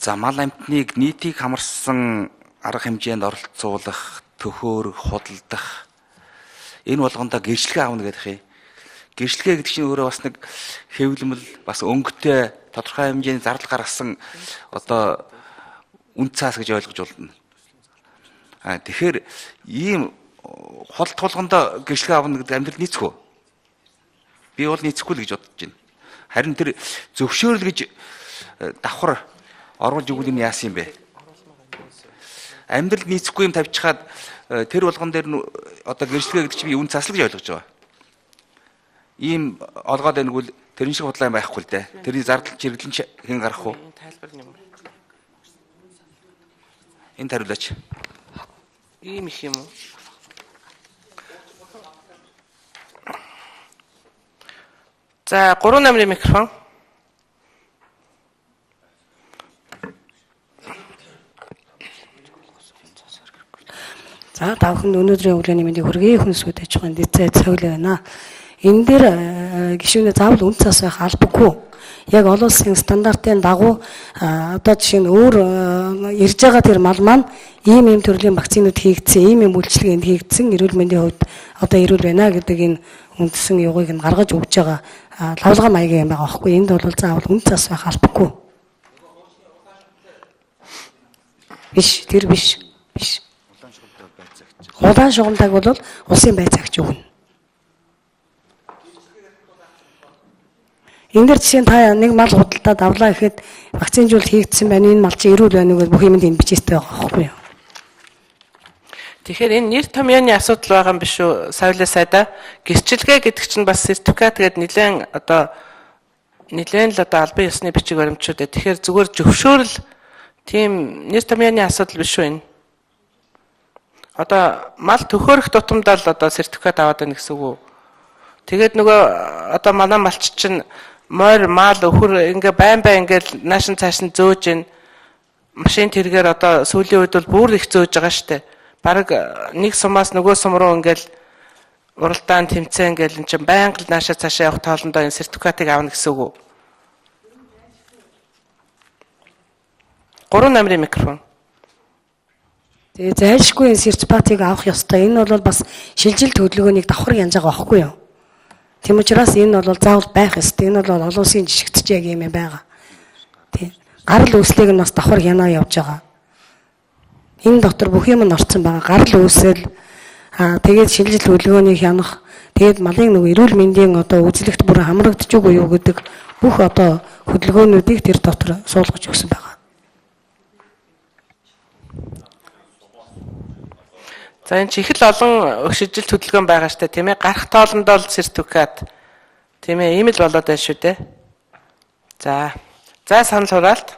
За мал амтныг нийтийг хамарсан арга хэмжээнд оролцуулах, төхөөрөх, худалдах энэ болгондоо гэрчлэгээ аавна гэдэг юм. Гэрчлэгээ гэдэг чинь өөрөө бас нэг хэвлэмэл, бас өнгөтэй тодорхой хэмжээний зардал гаргасан одоо үн цаас гэж ойлгож болно. Тэгэхээр ийм худалдах болгондоо гэрчлэгээ аавна гэдэг амьдрал нийцэхгүй. Би бол нийцэхгүй л гэж бодож байна. Харин тэр зөвшөөрөл гэж давхар оруулж өгвөл юм яасан юм бэ? Амьдрал нийцэхгүй юм тавьчихад тэр болгон дээр одоо гэрчлэгээ гэдэг чинь би үн цаслаг гэж ойлгож байгаа. Ийм олгоод байнгул тэрэн шиг худлаа байхгүй л дээ. Тэрний зардал чиглэл нь хэн гарах вэ? Энэ тариулаач. Ийм их юм уу? За 3 номерын микрофон. За давхан өнөөдрийн өглөөний мэндийг хүргэе хүнсүүд аж ахуйн дэцээ цоглоо байна. Энэ дээр гишүүнээ заавал үн цас байх албагүй. Яг олон улсын стандартын дагуу одоо жишээ нь өөр ирж байгаа тэр мал маань ийм төрлийн вакцинууд хийгдсэн, ийм үйлчлэгээнд хийгдсэн эрүүл мэндийн хувьд одоо эрүүл байна гэдэг энэ үндсэн югыг нь гаргаж өгж байгаа лавлгаа маягийн юм байгаа байхгүй. Энд бол заавал үн цас байх албагүй. Биш, тэр биш. Улаан шугамдаг бол улсын байцаагч өгнө. Энд дэр жишээ нь та нэг мал худалдаад авлаа гэхэд вакцинжуулалт хийгдсэн байна. Энэ мал чинь эрүүл байна гэж бүх юмд энэ бичээстэй байгаа байхгүй юу? Тэгэхээр энэ нэр томьёоны асуудал байгаа юм биш үү? Савлаа сайда гэрчлэгээ гэдэг чинь бас сертификат гэдэг нэлээд л албан ёсны бичиг баримтчууд. Тэгэхээр зүгээр зөвшөөрөл тийм нэр томьёоны асуудал биш үү энэ? Одоо мал төхөөрөх тутамдаа л одоо сертификат аваад байна гэсэн үг үү? Тэгээд нөгөө одоо манай малч чинь морь мал өхөр ингээ байн ингээл наашин цааш нь зөөж ин машин тэргээр одоо сүүлийн үед бол бүр их зөөж байгаа штэ. Бараг нэг сумаас нөгөө сум руу ингээл уралдаан тэмцээн ингээл эн чинь байнга л наашаа цаашаа явах тоолондоо энэ сертификатыг авна гэсэн үг үү? 3 номерын микрофон. Тэгээ зайлшгүй энэ сертификатыг авах ёстой. Энэ бол бас шилжил төлөвлөгөөнийг давхар янж байгаа байхгүй юу? Тийм учраас энэ бол заавал байх ёстой. Энэ бол олон улсын жишгтж яг юм байгаа. Тийм. Гарал үүслийг нь бас давхар янаа явж байгаа. Энэ дотор бүх юм нь орцсон байгаа. Гарал үүсэл тэгээд шилжил төлөвлөгөөнийг хянах, тэгээд малын нөгөө эрүүл мэндийн одоо үзлэгт бүр хамрагдчихгүй юу гэдэг бүх одоо хөдөлгөөнүүдийг тэр дотор суулгаж өгсөн байгаа. За энэ чихэл олон шижил хөдөлгөөн байгаа штэ тийм ээ. Гарах тоолондоо л сертификат тийм ээ. Ийм л болоод байна шүү дээ. За санал хураалт.